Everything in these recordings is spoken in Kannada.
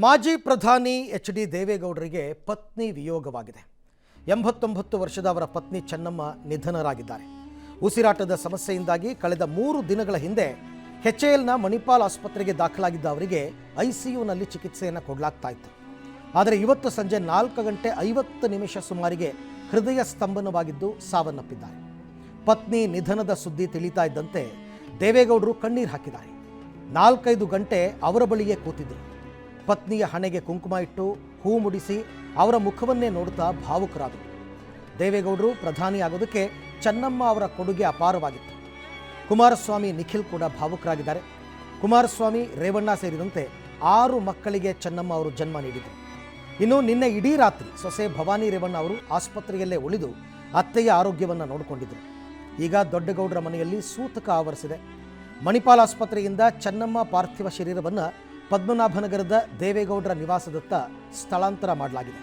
ಮಾಜಿ ಪ್ರಧಾನಿ ಎಚ್ ಡಿ ದೇವೇಗೌಡರಿಗೆ ಪತ್ನಿ ವಿಯೋಗವಾಗಿದೆ. 89 ವರ್ಷದ ಅವರ ಪತ್ನಿ ಚೆನ್ನಮ್ಮ ನಿಧನರಾಗಿದ್ದಾರೆ. ಉಸಿರಾಟದ ಸಮಸ್ಯೆಯಿಂದಾಗಿ ಕಳೆದ 3 ದಿನಗಳ ಹಿಂದೆ HALನ ಮಣಿಪಾಲ್ ಆಸ್ಪತ್ರೆಗೆ ದಾಖಲಾಗಿದ್ದ ಅವರಿಗೆ ಐಸಿಯುನಲ್ಲಿ ಚಿಕಿತ್ಸೆಯನ್ನು ಕೊಡಲಾಗ್ತಾ ಇತ್ತು. ಆದರೆ ಇವತ್ತು ಸಂಜೆ 4:50 ಸುಮಾರಿಗೆ ಹೃದಯ ಸ್ತಂಭನವಾಗಿದ್ದು ಸಾವನ್ನಪ್ಪಿದ್ದಾರೆ. ಪತ್ನಿ ನಿಧನದ ಸುದ್ದಿ ತಿಳಿತಾ ಇದ್ದಂತೆ ದೇವೇಗೌಡರು ಕಣ್ಣೀರು ಹಾಕಿದ್ದಾರೆ. 4-5 ಗಂಟೆ ಅವರ ಬಳಿಯೇ ಕೂತಿದ್ದರು. ಪತ್ನಿಯ ಹಣೆಗೆ ಕುಂಕುಮ ಇಟ್ಟು ಹೂ ಮುಡಿಸಿ ಅವರ ಮುಖವನ್ನೇ ನೋಡುತ್ತಾ ಭಾವುಕರಾದರು. ದೇವೇಗೌಡರು ಪ್ರಧಾನಿ ಆಗೋದಕ್ಕೆ ಚೆನ್ನಮ್ಮ ಅವರ ಕೊಡುಗೆ ಅಪಾರವಾಗಿತ್ತು. ಕುಮಾರಸ್ವಾಮಿ, ನಿಖಿಲ್ ಕೂಡ ಭಾವುಕರಾಗಿದ್ದಾರೆ. ಕುಮಾರಸ್ವಾಮಿ, ರೇವಣ್ಣ ಸೇರಿದಂತೆ 6 ಮಕ್ಕಳಿಗೆ ಚೆನ್ನಮ್ಮ ಅವರು ಜನ್ಮ ನೀಡಿದರು. ಇನ್ನು ನಿನ್ನೆ ಇಡೀ ರಾತ್ರಿ ಸೊಸೆ ಭವಾನಿ ರೇವಣ್ಣ ಅವರು ಆಸ್ಪತ್ರೆಯಲ್ಲೇ ಉಳಿದು ಅತ್ತೆಯ ಆರೋಗ್ಯವನ್ನು ನೋಡಿಕೊಂಡಿದ್ದರು. ಈಗ ದೊಡ್ಡಗೌಡರ ಮನೆಯಲ್ಲಿ ಸೂತಕ ಆವರಿಸಿದೆ. ಮಣಿಪಾಲ್ ಆಸ್ಪತ್ರೆಯಿಂದ ಚೆನ್ನಮ್ಮ ಪಾರ್ಥಿವ ಶರೀರವನ್ನು ಪದ್ಮನಾಭನಗರದ ದೇವೇಗೌಡರ ನಿವಾಸದತ್ತ ಸ್ಥಳಾಂತರ ಮಾಡಲಾಗಿದೆ.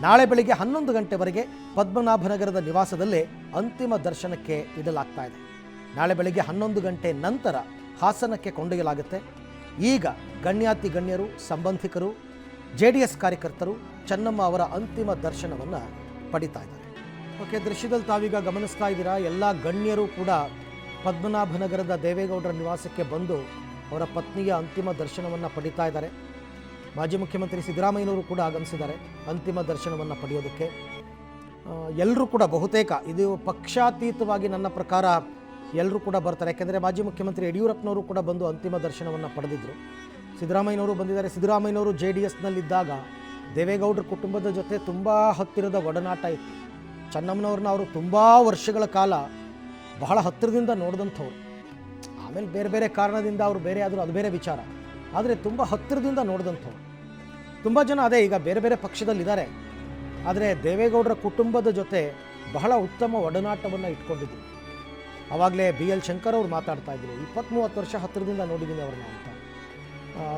ನಾಳೆ ಬೆಳಿಗ್ಗೆ 11 ಗಂಟೆವರೆಗೆ ಪದ್ಮನಾಭನಗರದ ನಿವಾಸದಲ್ಲೇ ಅಂತಿಮ ದರ್ಶನಕ್ಕೆ ಇಡಲಾಗ್ತಾ ಇದೆ. ನಾಳೆ ಬೆಳಿಗ್ಗೆ 11 ಗಂಟೆ ನಂತರ ಹಾಸನಕ್ಕೆ ಕೊಂಡೊಯ್ಯಲಾಗುತ್ತೆ. ಈಗ ಗಣ್ಯಾತಿ ಗಣ್ಯರು, ಸಂಬಂಧಿಕರು, JDS ಕಾರ್ಯಕರ್ತರು ಚೆನ್ನಮ್ಮ ಅವರ ಅಂತಿಮ ದರ್ಶನವನ್ನು ಪಡಿತಾ ಇದ್ದಾರೆ. ಓಕೆ, ದೃಶ್ಯದಲ್ಲಿ ತಾವೀಗ ಗಮನಿಸ್ತಾ ಇದ್ದೀರಾ. ಎಲ್ಲ ಗಣ್ಯರು ಕೂಡ ಪದ್ಮನಾಭನಗರದ ದೇವೇಗೌಡರ ನಿವಾಸಕ್ಕೆ ಬಂದು ಅವರ ಪತ್ನಿಯ ಅಂತಿಮ ದರ್ಶನವನ್ನು ಪಡಿತಾ ಇದ್ದಾರೆ. ಮಾಜಿ ಮುಖ್ಯಮಂತ್ರಿ ಸಿದ್ದರಾಮಯ್ಯನವರು ಕೂಡ ಆಗಮಿಸಿದ್ದಾರೆ ಅಂತಿಮ ದರ್ಶನವನ್ನು ಪಡೆಯೋದಕ್ಕೆ. ಎಲ್ಲರೂ ಕೂಡ ಬಹುತೇಕ ಇದು ಪಕ್ಷಾತೀತವಾಗಿ ನನ್ನ ಪ್ರಕಾರ ಎಲ್ಲರೂ ಕೂಡ ಬರ್ತಾರೆ. ಯಾಕೆಂದರೆ ಮಾಜಿ ಮುಖ್ಯಮಂತ್ರಿ ಯಡಿಯೂರಪ್ಪನವರು ಕೂಡ ಬಂದು ಅಂತಿಮ ದರ್ಶನವನ್ನು ಪಡೆದಿದ್ದರು. ಸಿದ್ದರಾಮಯ್ಯನವರು ಬಂದಿದ್ದಾರೆ. ಸಿದ್ದರಾಮಯ್ಯನವರು JDSನಲ್ಲಿದ್ದಾಗ ದೇವೇಗೌಡರ ಕುಟುಂಬದ ಜೊತೆ ತುಂಬ ಹತ್ತಿರದ ಒಡನಾಟ ಇತ್ತು. ಚೆನ್ನಮ್ಮನವ್ರನ್ನ ಅವರು ತುಂಬ ವರ್ಷಗಳ ಕಾಲ ಬಹಳ ಹತ್ತಿರದಿಂದ ನೋಡಿದಂಥವ್ರು. ಆಮೇಲೆ ಬೇರೆ ಬೇರೆ ಕಾರಣದಿಂದ ಅವರು ಬೇರೆ ಆದರೂ ಅದು ಬೇರೆ ವಿಚಾರ. ಆದರೆ ತುಂಬ ಹತ್ತಿರದಿಂದ ನೋಡಿದಂಥವ್ರು ತುಂಬ ಜನ ಅದೇ ಈಗ ಬೇರೆ ಬೇರೆ ಪಕ್ಷದಲ್ಲಿದ್ದಾರೆ. ಆದರೆ ದೇವೇಗೌಡರ ಕುಟುಂಬದ ಜೊತೆ ಬಹಳ ಉತ್ತಮ ಒಡನಾಟವನ್ನು ಇಟ್ಕೊಂಡಿದ್ರು. ಆವಾಗಲೇ BL ಶಂಕರ್ ಅವರು ಮಾತಾಡ್ತಾ ಇದ್ರು, 20-30 ವರ್ಷ ಹತ್ತಿರದಿಂದ ನೋಡಿದ್ದೀನಿ ಅವ್ರನ್ನ ಅಂತ.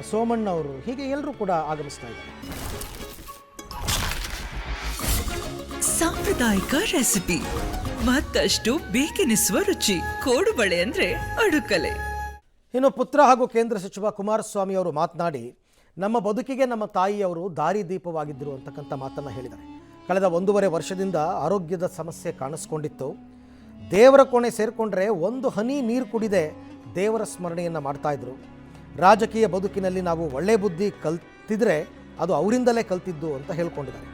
ಸೋಮಣ್ಣ ಅವರು, ಹೀಗೆ ಎಲ್ಲರೂ ಕೂಡ ಆಗಮಿಸ್ತಾ ಇದ್ದಾರೆ. ಸಾಂಪ್ರದಾಯಿಕ ರೆಸಿಪಿ, ಮತ್ತಷ್ಟು ಬೇಕೆನಿಸುವ ರುಚಿ. ಕೋಡುಬಳೆ ಅಂದ್ರೆ ಅಡುಕಲೆ. ಇನ್ನು ಪುತ್ರ ಹಾಗೂ ಕೇಂದ್ರ ಸಚಿವ ಕುಮಾರಸ್ವಾಮಿ ಅವರು ಮಾತನಾಡಿ, ನಮ್ಮ ಬದುಕಿಗೆ ನಮ್ಮ ತಾಯಿಯವರು ದಾರಿದೀಪವಾಗಿದ್ದರು ಅಂತಕ್ಕಂಥ ಮಾತನ್ನು ಹೇಳಿದ್ದಾರೆ. ಕಳೆದ 1.5 ವರ್ಷದಿಂದ ಆರೋಗ್ಯದ ಸಮಸ್ಯೆ ಕಾಣಿಸ್ಕೊಂಡಿತ್ತು. ದೇವರ ಕೋಣೆ ಸೇರಿಕೊಂಡ್ರೆ 1 ಹನಿ ನೀರು ಕುಡಿದೆ ದೇವರ ಸ್ಮರಣೆಯನ್ನು ಮಾಡ್ತಾಯಿದ್ರು. ರಾಜಕೀಯ ಬದುಕಿನಲ್ಲಿ ನಾವು ಒಳ್ಳೆ ಬುದ್ಧಿ ಕಲ್ತಿದ್ರೆ ಅದು ಅವರಿಂದಲೇ ಕಲ್ತಿದ್ದು ಅಂತ ಹೇಳ್ಕೊಂಡಿದ್ದಾರೆ.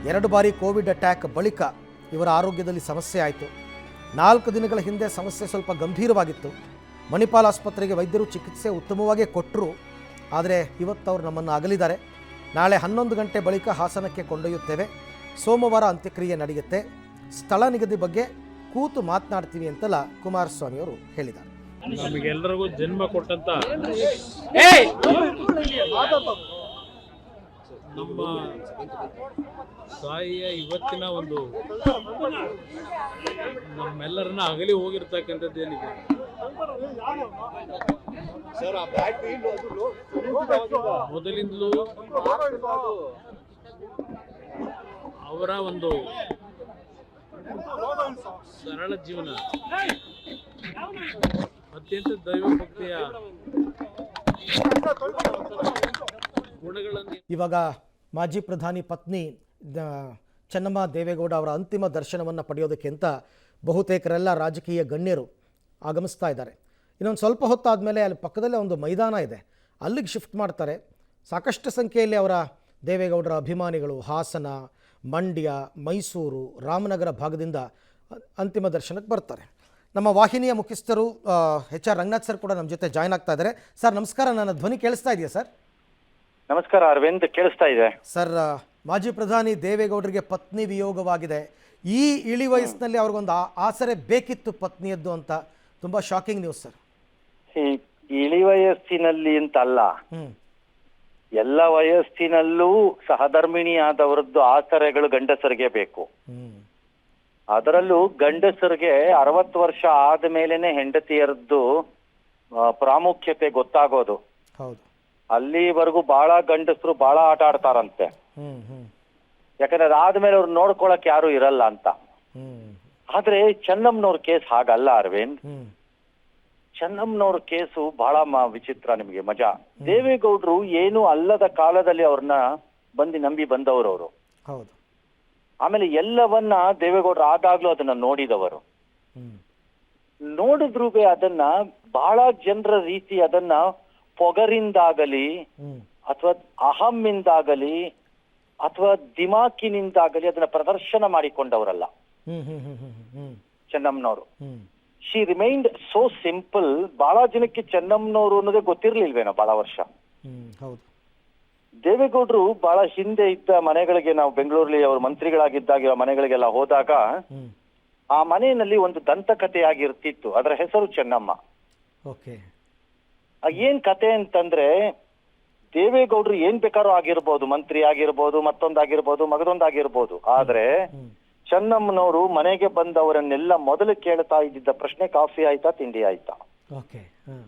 2 ಬಾರಿ ಕೋವಿಡ್ ಅಟ್ಯಾಕ್ ಬಳಿಕ ಇವರ ಆರೋಗ್ಯದಲ್ಲಿ ಸಮಸ್ಯೆ ಆಯಿತು. 4 ದಿನಗಳ ಹಿಂದೆ ಸಮಸ್ಯೆ ಸ್ವಲ್ಪ ಗಂಭೀರವಾಗಿತ್ತು. ಮಣಿಪಾಲ್ ಆಸ್ಪತ್ರೆಗೆ ವೈದ್ಯರು ಚಿಕಿತ್ಸೆ ಉತ್ತಮವಾಗಿ ಕೊಟ್ಟರು. ಆದರೆ ಇವತ್ತು ಅವರು ನಮ್ಮನ್ನು ಅಗಲಿದ್ದಾರೆ. ನಾಳೆ 11 ಗಂಟೆ ಬಳಿಕ ಹಾಸನಕ್ಕೆ ಕೊಂಡೊಯ್ಯುತ್ತೇವೆ. ಸೋಮವಾರ ಅಂತ್ಯಕ್ರಿಯೆ ನಡೆಯುತ್ತೆ. ಸ್ಥಳ ನಿಗದಿ ಬಗ್ಗೆ ಕೂತು ಮಾತನಾಡ್ತೀವಿ ಅಂತೆಲ್ಲ ಕುಮಾರಸ್ವಾಮಿ ಅವರು ಹೇಳಿದ್ದಾರೆ. ನಮಗೆಲ್ಲರಿಗೂ ಜನ್ಮ ಕೊಟ್ಟಂತ ನಮ್ಮ ತಾಯಿಯ ಇವತ್ತಿನ ಒಂದು ನಮ್ಮೆಲ್ಲರನ್ನ ಅಗಲಿ ಹೋಗಿರ್ತಕ್ಕಂಥದ್ದು ಏನಿದೆ, ಮೊದಲಿಂದಲೂ ಅವರ ಒಂದು ಸರಳ ಜೀವನ, ಅತ್ಯಂತ ದೈವ ಭಕ್ತಿಯ ಗುಣಗಳನ್ನು. ಇವಾಗ ಮಾಜಿ ಪ್ರಧಾನಿ ಪತ್ನಿ ಚೆನ್ನಮ್ಮ ದೇವೇಗೌಡ ಅವರ ಅಂತಿಮ ದರ್ಶನವನ್ನು ಪಡೆಯೋದಕ್ಕೆ ಅಂತ ಬಹುತೇಕರೆಲ್ಲ ರಾಜಕೀಯ ಗಣ್ಯರು ಆಗಮಿಸ್ತಾ ಇದ್ದಾರೆ. ಇನ್ನೊಂದು ಸ್ವಲ್ಪ ಹೊತ್ತಾದಮೇಲೆ ಅಲ್ಲಿ ಪಕ್ಕದಲ್ಲೇ ಒಂದು ಮೈದಾನ ಇದೆ, ಅಲ್ಲಿಗೆ ಶಿಫ್ಟ್ ಮಾಡ್ತಾರೆ. ಸಾಕಷ್ಟು ಸಂಖ್ಯೆಯಲ್ಲಿ ಅವರ ದೇವೇಗೌಡರ ಅಭಿಮಾನಿಗಳು ಹಾಸನ, ಮಂಡ್ಯ, ಮೈಸೂರು, ರಾಮನಗರ ಭಾಗದಿಂದ ಅಂತಿಮ ದರ್ಶನಕ್ಕೆ ಬರ್ತಾರೆ. ನಮ್ಮ ವಾಹಿನಿಯ ಮುಖ್ಯಸ್ಥರು HR ರಂಗನಾಥ್ ಸರ್ ಕೂಡ ನಮ್ಮ ಜೊತೆ ಜಾಯ್ನ್ ಆಗ್ತಾ ಇದ್ದಾರೆ. ಸರ್ ನಮಸ್ಕಾರ, ನನ್ನ ಧ್ವನಿ ಕೇಳಿಸ್ತಾ ಇದೆಯಾ ಸರ್? ನಮಸ್ಕಾರ ಅರವಿಂದ್, ಕೇಳಿಸ್ತಾ ಇದೆ ಸರ್. ಮಾಜಿ ಪ್ರಧಾನಿ ದೇವೇಗೌಡರಿಗೆ ಪತ್ನಿ ವಿಯೋಗವಾಗಿದೆ. ಈ ಇಳಿ ವಯಸ್ಸಿನಲ್ಲಿ ಅವ್ರಿಗೊಂದು ಆಸರೆ ಬೇಕಿತ್ತು ಪತ್ನಿಯದ್ದು ಅಂತ ತುಂಬಾ ಶಾಕಿಂಗ್ ನ್ಯೂಸ್ ಸರ್. ಇಳಿ ವಯಸ್ಸಿನಲ್ಲಿ ಅಂತಲ್ಲ, ಎಲ್ಲ ವಯಸ್ಸಿನಲ್ಲೂ ಸಹಧರ್ಮಿಣಿ ಆದವರದ್ದು ಆಸರೆಗಳು ಗಂಡಸರಿಗೆ ಬೇಕು. ಅದರಲ್ಲೂ ಗಂಡಸರಿಗೆ 60 ವರ್ಷ ಆದ ಮೇಲೆನೆ ಹೆಂಡತಿಯರದ್ದು ಪ್ರಾಮುಖ್ಯತೆ ಗೊತ್ತಾಗೋದು. ಹೌದು, ಅಲ್ಲಿವರೆಗೂ ಬಹಳ ಗಂಡಸರು ಬಹಳ ಆಟ ಆಡ್ತಾರಂತೆ. ಯಾಕಂದ್ರೆ ಅದಾದ್ಮೇಲೆ ಅವ್ರು ನೋಡ್ಕೊಳಕ್ ಯಾರು ಇರಲ್ಲ ಅಂತ. ಆದ್ರೆ ಚೆನ್ನಮ್ಮನವ್ರ ಕೇಸ್ ಹಾಗಲ್ಲ ಅರವಿಂದ್. ಚೆನ್ನಮ್ಮನವ್ರ ಕೇಸು ಬಹಳ ವಿಚಿತ್ರ, ನಿಮಗೆ ಮಜಾ. ದೇವೇಗೌಡರು ಏನು ಅಲ್ಲದ ಕಾಲದಲ್ಲಿ ಅವ್ರನ್ನ ನಂಬಿ ಬಂದವರು ಅವರು. ಹೌದು. ಆಮೇಲೆ ಎಲ್ಲವನ್ನ ದೇವೇಗೌಡರು ಆದಾಗ್ಲೂ ಅದನ್ನ ನೋಡಿದವರು. ಹ್ಮ್. ನೋಡಿದ್ರು ಅದನ್ನ ಬಹಳ ಜನರ ರೀತಿ ಅದನ್ನ ಪೊಗರಿಂದಾಗಲಿ ಹ್ಮ್. ಅಥವಾ ಅಹಮ್ಮಿಂದಾಗಲಿ ಅಥವಾ ದಿಮಾಕಿನಿಂದಾಗಲಿ ಅದನ್ನ ಪ್ರದರ್ಶನ ಮಾಡಿಕೊಂಡವರಲ್ಲ ಹ್ಮ್. ಹ್ಮ್. ಹ್ಮ್. ಹ್ಮ್. ಹ್ಮ್. ಚೆನ್ನಮ್ಮನವರು. ಹ್ಮ್. She remained so simple. ಬಹಳ ಜನಕ್ಕೆ ಚೆನ್ನಮ್ಮನವರು ಅನ್ನೋದೇ ಗೊತ್ತಿರ್ಲಿಲ್ವೇನೋ ಬಹಳ ವರ್ಷ. ಹ್ಮ್. ಹೌದು. ದೇವೇಗೌಡರು ಬಹಳ ಹಿಂದೆ ಇದ್ದ ಮನೆಗಳಿಗೆ, ನಾವು ಬೆಂಗಳೂರಲ್ಲಿ ಅವರು ಮಂತ್ರಿಗಳಾಗಿದ್ದಾಗ ಮನೆಗಳಿಗೆಲ್ಲ ಹೋದಾಗ ಹ್ಮ್. ಆ ಮನೆಯಲ್ಲಿ ಒಂದು ದಂತಕಥೆಯಾಗಿರ್ತಿತ್ತು. ಅದರ ಹೆಸರು ಚೆನ್ನಮ್ಮ. ಓಕೆ. ಏನ್ ಕತೆ ಅಂತಂದ್ರೆ, ದೇವೇಗೌಡರು ಏನ್ ಬೇಕಾದ್ರೂ ಆಗಿರ್ಬೋದು, ಮಂತ್ರಿ ಆಗಿರ್ಬೋದು, ಮತ್ತೊಂದಾಗಿರ್ಬೋದು, ಮಗದೊಂದಾಗಿರ್ಬೋದು, ಆದ್ರೆ ಹ್ಮ್. ಚೆನ್ನಮ್ಮನವರು ಮನೆಗೆ ಬಂದವರನ್ನೆಲ್ಲ ಮೊದಲು ಕೇಳ್ತಾ ಇದ್ದಿದ್ದ ಪ್ರಶ್ನೆ ಕಾಫಿ ಆಯ್ತಾ, ತಿಂಡಿ ಆಯ್ತಾ. ಓಕೆ. ಹ್ಮ್.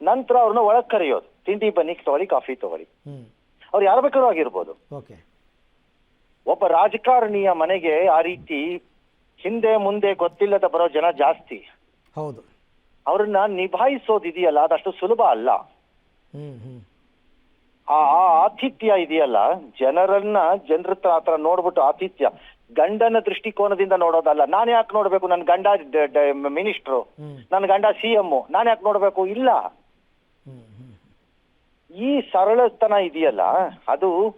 ನಂತರ ಅವ್ರನ್ನ ಒಳಗ್ ಕರೆಯೋದು, ತಿಂಡಿ ಬನ್ನಿ ತಗೊಳ್ಳಿ, ಕಾಫಿ ತಗೊಳ್ಳಿ. ಹ್ಮ್. ಅವ್ರು ಯಾರು ಬೇಕಾದ್ರೂ ಆಗಿರ್ಬೋದು. ಓಕೆ. ಒಬ್ಬ ರಾಜಕಾರಣಿಯ ಮನೆಗೆ ಆ ರೀತಿ ಹಿಂದೆ ಮುಂದೆ ಗೊತ್ತಿಲ್ಲದ ಬರೋ ಜನ ಜಾಸ್ತಿ. ಹೌದು. ಅವ್ರನ್ನ ನಿಭಾಯಿಸೋದಿದೆಯಲ್ಲ, ಅದಷ್ಟು ಸುಲಭ ಅಲ್ಲ. ಹ್ಮ್. ಹ್ಮ್. ಆ ಆತಿಥ್ಯ ಇದೆಯಲ್ಲ, ಜನರ ಹತ್ರ ನೋಡ್ಬಿಟ್ಟು ಆತಿಥ್ಯ, ಗಂಡನ ದೃಷ್ಟಿಕೋನದಿಂದ ನೋಡೋದಲ್ಲ. ನಾನ್ ಯಾಕೆ ನೋಡ್ಬೇಕು, ನನ್ ಗಂಡ ಮಿನಿಸ್ಟ್ರು, ಹ್ಮ್. ನನ್ ಗಂಡ CM, ನಾನ್ ಯಾಕೆ ನೋಡ್ಬೇಕು, ಇಲ್ಲ. ಹ್ಮ್. ಹ್ಮ್. ಈ ಸರಳತನ ಇದೆಯಲ್ಲ, ಅದು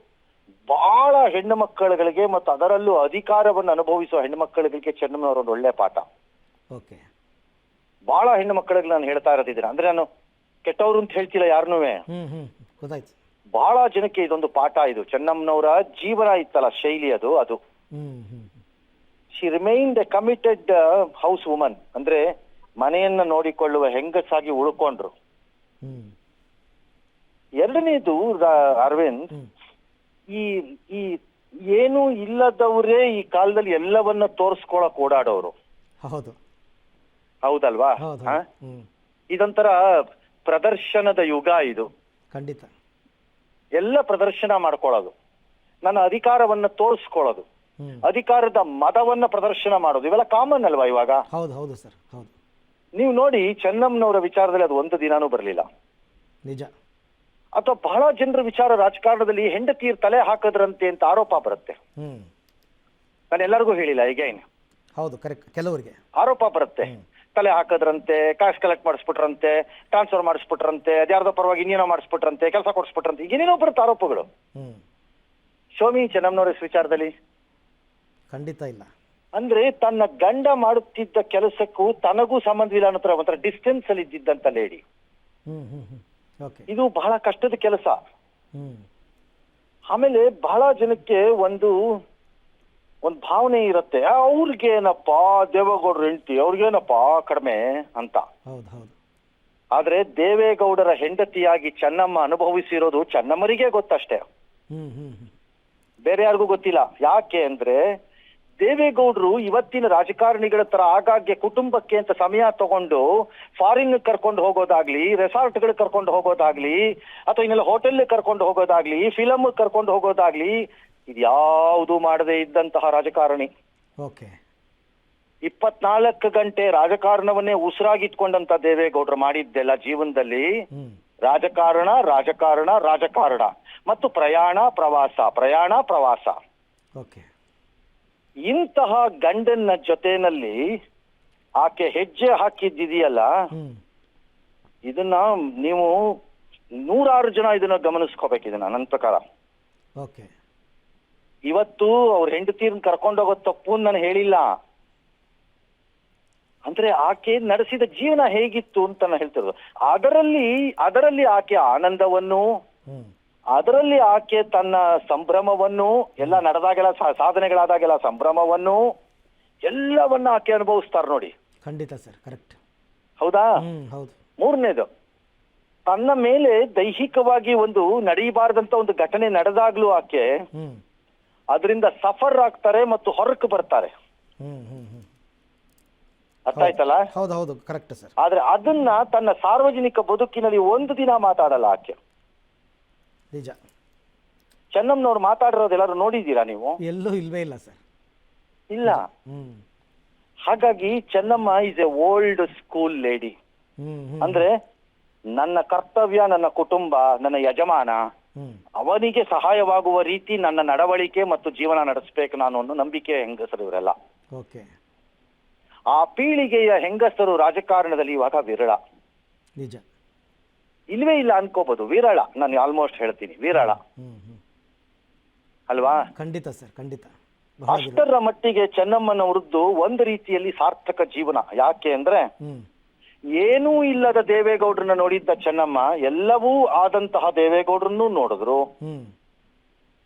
ಬಹಳ ಹೆಣ್ಣು ಮಕ್ಕಳುಗಳಿಗೆ ಮತ್ತು ಅದರಲ್ಲೂ ಅಧಿಕಾರವನ್ನು ಅನುಭವಿಸುವ ಹೆಣ್ಣು ಮಕ್ಕಳುಗಳಿಗೆ ಚೆನ್ನಮ್ಮನವರ ಒಂದು ಒಳ್ಳೆ ಪಾಠ. ಓಕೆ. ಬಹಳ ಹೆಣ್ಣು ಮಕ್ಕಳಿಗೆ ನಾನು ಹೇಳ್ತಾ ಇರೋದಿದ್ದೀರ, ಅಂದ್ರೆ ನಾನು ಕೆಟ್ಟವ್ರು ಅಂತ ಹೇಳ್ತಿಲ್ಲ ಯಾರನ್ನೂ. ಹ್ಮ್. ಹ್ಮ್. ಗೊತ್ತಾಯ್ತು. ಬಹಳ ಜನಕ್ಕೆ ಇದೊಂದು ಪಾಠ. ಇದು ಚೆನ್ನಮ್ಮನವರ ಜೀವನ ಇತ್ತಲ್ಲ, ಶೈಲಿ ಅದು. ಹ್ಮ್. ಹ್ಮ್. She remained a committed house woman, ಅಂದ್ರೆ ಮನೆಯನ್ನ ನೋಡಿಕೊಳ್ಳುವ ಹೆಂಗಸಾಗಿ ಉಳ್ಕೊಂಡ್ರು. ಹ್ಮ್. ಎರಡನೇದು ಅರವಿಂದ್, ಹ್ಮ್. ಈ ಈ ಏನು ಇಲ್ಲದವರೇ ಈ ಕಾಲದಲ್ಲಿ ಎಲ್ಲವನ್ನ ತೋರಿಸ್ಕೊಳಕ್ ಓಡಾಡೋರು. ಹೌದು. ಹೌದಲ್ವಾ? ಹೌದು. ಹ? ಹ್ಮ್. ಇದೊಂಥರ ಪ್ರದರ್ಶನದ ಯುಗ ಇದು. ಖಂಡಿತ. ಎಲ್ಲ ಪ್ರದರ್ಶನ ಮಾಡ್ಕೊಳ್ಳೋದು, ನನ್ನ ಅಧಿಕಾರವನ್ನ ತೋರಿಸ್ಕೊಳ್ಳೋದು, ಹ್ಮ್. ಅಧಿಕಾರದ ಮದವನ್ನ ಪ್ರದರ್ಶನ ಮಾಡೋದು, ಇವೆಲ್ಲ ಕಾಮನ್ ಅಲ್ವಾ ಇವಾಗ? ಹೌದು. ಹೌದು ಸರ್. ಹೌದು. ನೀವು ನೋಡಿ, ಚೆನ್ನಮ್ಮನವರ ವಿಚಾರದಲ್ಲಿ ಅದು ಒಂದು ದಿನಾನೂ ಬರಲಿಲ್ಲ. ನಿಜ. ಅಥವಾ ಬಹಳ ಜನರ ವಿಚಾರ ರಾಜಕಾರಣದಲ್ಲಿ ಹೆಂಡತಿಯರ್ ತಲೆ ಹಾಕದ್ರಂತೆ ಅಂತ ಆರೋಪ ಬರುತ್ತೆ. ಹ್ಮ್. ನಾನು ಎಲ್ಲರಿಗೂ ಹೇಳಿಲ್ಲ, ಈಗ ಏನು ಹೌದು, ಕರೆಕ್ಟ್. ಕೆಲವರಿಗೆ ಆರೋಪ ಬರುತ್ತೆ. ತಲೆ ಹಾಕದ್ರಂತೆ, ಕ್ಯಾಶ್ ಕಲೆಕ್ಟ್ ಮಾಡಿಸ್ಬಿಟ್ರಂತೆ, ಟ್ರಾನ್ಸ್ಫರ್ ಮಾಡಿಸ್ಬಿಟ್ರಂತೆ, ಅದ್ಯಾರ್ದೋ ಪರವಾಗಿ ಇನ್ನೇನೋ ಮಾಡಿಸ್ಬಿಟ್ರಂತೆ, ಕೆಲಸ ಕೊಡಿಸ್ಬಿಟ್ರಂತೆ, ಈಗ ಏನೇನೋ ಬರುತ್ತೆ ಆರೋಪಗಳು. ಹ್ಮ್. ಶೋಮಿ ಚೆನ್ನಮ್ಮನವರ ವಿಚಾರದಲ್ಲಿ ಖಂಡಿತ ಇಲ್ಲ. ಅಂದ್ರೆ ತನ್ನ ಗಂಡ ಮಾಡುತ್ತಿದ್ದ ಕೆಲಸಕ್ಕೂ ತನಗೂ ಸಂಬಂಧವಿಲ್ಲ ಅನ್ನೋ ತರ ಒಂಥರ ಡಿಸ್ಟೆನ್ಸ್ ಅಲ್ಲಿ ಇದ್ದಿದ್ದಂತ ಲೇಡಿ. ಹ್ಮ್. ಹ್ಮ್. ಹ್ಮ್. ಓಕೆ. ಇದು ಬಹಳ ಕಷ್ಟದ ಕೆಲಸ. ಹ್ಮ್. ಆಮೇಲೆ ಬಹಳ ಜನಕ್ಕೆ ಒಂದು ಭಾವನೆ ಇರುತ್ತೆ, ಅವ್ರಿಗೇನಪ್ಪಾ ದೇವೇಗೌಡರು ಹೆಂಡತಿ, ಅವ್ರಿಗೇನಪ್ಪಾ ಕಡಿಮೆ ಅಂತ. ಹೌದು. ಹೌದು. ಆದ್ರೆ ದೇವೇಗೌಡರ ಹೆಂಡತಿಯಾಗಿ ಚೆನ್ನಮ್ಮ ಅನುಭವಿಸಿರೋದು ಚೆನ್ನಮ್ಮರಿಗೆ ಗೊತ್ತಷ್ಟೇ, ಹ್ಮ್. ಹ್ಮ್. ಹ್ಮ್. ಬೇರೆ ಯಾರಿಗೂ ಗೊತ್ತಿಲ್ಲ. ಯಾಕೆ ಅಂದ್ರೆ ದೇವೇಗೌಡರು ಇವತ್ತಿನ ರಾಜಕಾರಣಿಗಳ ತರ ಆಗಾಗ್ಗೆ ಕುಟುಂಬಕ್ಕೆ ಅಂತ ಸಮಯ ತಗೊಂಡು ಫಾರಿನ್ ಕರ್ಕೊಂಡು ಹೋಗೋದಾಗ್ಲಿ, ರೆಸಾರ್ಟ್ಗಳು ಕರ್ಕೊಂಡು ಹೋಗೋದಾಗ್ಲಿ, ಅಥವಾ ಇನ್ನೆಲ್ಲ ಹೋಟೆಲ್ ಕರ್ಕೊಂಡು ಹೋಗೋದಾಗ್ಲಿ, ಫಿಲಮ್ ಕರ್ಕೊಂಡು ಹೋಗೋದಾಗ್ಲಿ, ಇದ್ಯಾವುದು ಮಾಡದೇ ಇದ್ದಂತಹ ರಾಜಕಾರಣಿ. ಓಕೆ. 24 ಗಂಟೆ ರಾಜಕಾರಣವನ್ನೇ ಉಸಿರಾಗಿಟ್ಕೊಂಡಂತ ದೇವೇಗೌಡರು ಮಾಡಿದ್ದೆಲ್ಲ ಜೀವನದಲ್ಲಿ ಹ್ಮ್. ರಾಜಕಾರಣ, ರಾಜಕಾರಣ, ರಾಜಕಾರಣ ಮತ್ತು ಪ್ರಯಾಣ ಪ್ರವಾಸ. ಓಕೆ. ಇಂತಹ ಗಂಡನ ಜೊತೆನಲ್ಲಿ ಆಕೆ ಹೆಜ್ಜೆ ಹಾಕಿದ್ದಿದೆಯಲ್ಲ, ಹ್ಮ್. ಇದನ್ನ ನೀವು 100 ಜನ ಇದನ್ನ ಗಮನಿಸ್ಕೋಬೇಕು. ಇದನ್ನ ನನ್ನ ಪ್ರಕಾರ ಓಕೆ. ಇವತ್ತು ಅವ್ರ ಹೆಂಡತಿರನ್ನ ಕರ್ಕೊಂಡೋಗೋ ತಪ್ಪು ನಾನು ಹೇಳಿಲ್ಲ, ಅಂದ್ರೆ ಆಕೆ ನಡೆಸಿದ ಜೀವನ ಹೇಗಿತ್ತು ಅಂತ ನಾನು ಹೇಳ್ತಿರೋದು. ಅದರಲ್ಲಿ ಆಕೆ ಆನಂದವನ್ನು, ಹ್ಮ್. ಅದರಲ್ಲಿ ಆಕೆ ತನ್ನ ಸಂಭ್ರಮವನ್ನು, ಎಲ್ಲ ನಡೆದಾಗೆಲ್ಲ ಸಾಧನೆಗಳಾದಾಗೆಲ್ಲ ಸಂಭ್ರಮವನ್ನು ಎಲ್ಲವನ್ನ ಆಕೆ ಅನುಭವಿಸ್ತಾರ ನೋಡಿ. ಖಂಡಿತ ಸರ್. ಕರೆಕ್ಟ್. ಹೌದಾ? ಹೌದು. ಮೂರನೇದು, ತನ್ನ ಮೇಲೆ ದೈಹಿಕವಾಗಿ ಒಂದು ನಡೆಯಬಾರದಂತ ಒಂದು ಘಟನೆ ನಡೆದಾಗ್ಲೂ ಆಕೆ ಹ್ಮ್. ಅದರಿಂದ ಸಫರ್ ಆಗ್ತಾರೆ ಮತ್ತು ಹೊರಕ್ಕೆ ಬರ್ತಾರೆ. ಹ್ಮ್. ಹ್ಮ್. ಹ್ಮ್. ಅರ್ಥ ಆಯ್ತಲ್ಲ? ಹೌದು. ಹೌದು. Correct sir. ಆದ್ರೆ ಅದನ್ನ ತನ್ನ ಸಾರ್ವಜನಿಕ ಬದುಕಿನಲ್ಲಿ ಒಂದು ದಿನ ಮಾತಾಡಲ್ಲ ಆಕೆ. ನಿಜ. ಚೆನ್ನಮ್ಮನವ್ರು ಮಾತಾಡಿರೋದು ಎಲ್ಲರೂ ನೋಡಿದ್ದೀರಾ ನೀವು? ಎಲ್ಲೂ ಇಲ್ವೇ ಇಲ್ಲ ಸರ್. ಇಲ್ಲ. ಹ್ಮ್. ಹಾಗಾಗಿ Chennamma is A old school lady. ಅಂದ್ರೆ ನನ್ನ ಕರ್ತವ್ಯ, ನನ್ನ ಕುಟುಂಬ, ನನ್ನ ಯಜಮಾನ, ಅವನಿಗೆ ಸಹಾಯವಾಗುವ ರೀತಿ ನನ್ನ ನಡವಳಿಕೆ ಮತ್ತು ಜೀವನ ನಡೆಸಬೇಕು ನಾನು ಅನ್ನೋ ನಂಬಿಕೆ ಹೆಂಗಸರು ಇವರೆಲ್ಲ. ಓಕೆ. ಆ ಪೀಳಿಗೆಯ ಹೆಂಗಸರು ರಾಜಕಾರಣದಲ್ಲಿ ಇವಾಗ ವಿರಳ. ನಿಜ. ಇಲ್ವೇ ಇಲ್ಲ ಅನ್ಕೋಬಹುದು, ವಿರಳ. ನಾನು ಆಲ್ಮೋಸ್ಟ್ ಹೇಳ್ತೀನಿ ವಿರಳ ಅಲ್ವಾ? ಖಂಡಿತ ಸರ್, ಖಂಡಿತ. ಅಷ್ಟರ ಮಟ್ಟಿಗೆ ಚೆನ್ನಮ್ಮನವರದ್ದು ಒಂದು ರೀತಿಯಲ್ಲಿ ಸಾರ್ಥಕ ಜೀವನ. ಯಾಕೆ ಅಂದ್ರೆ ಏನೂ ಇಲ್ಲದ ದೇವೇಗೌಡರನ್ನ ನೋಡಿದ್ದ ಚೆನ್ನಮ್ಮ ಎಲ್ಲವೂ ಆದಂತಹ ದೇವೇಗೌಡರನ್ನು ನೋಡಿದ್ರು.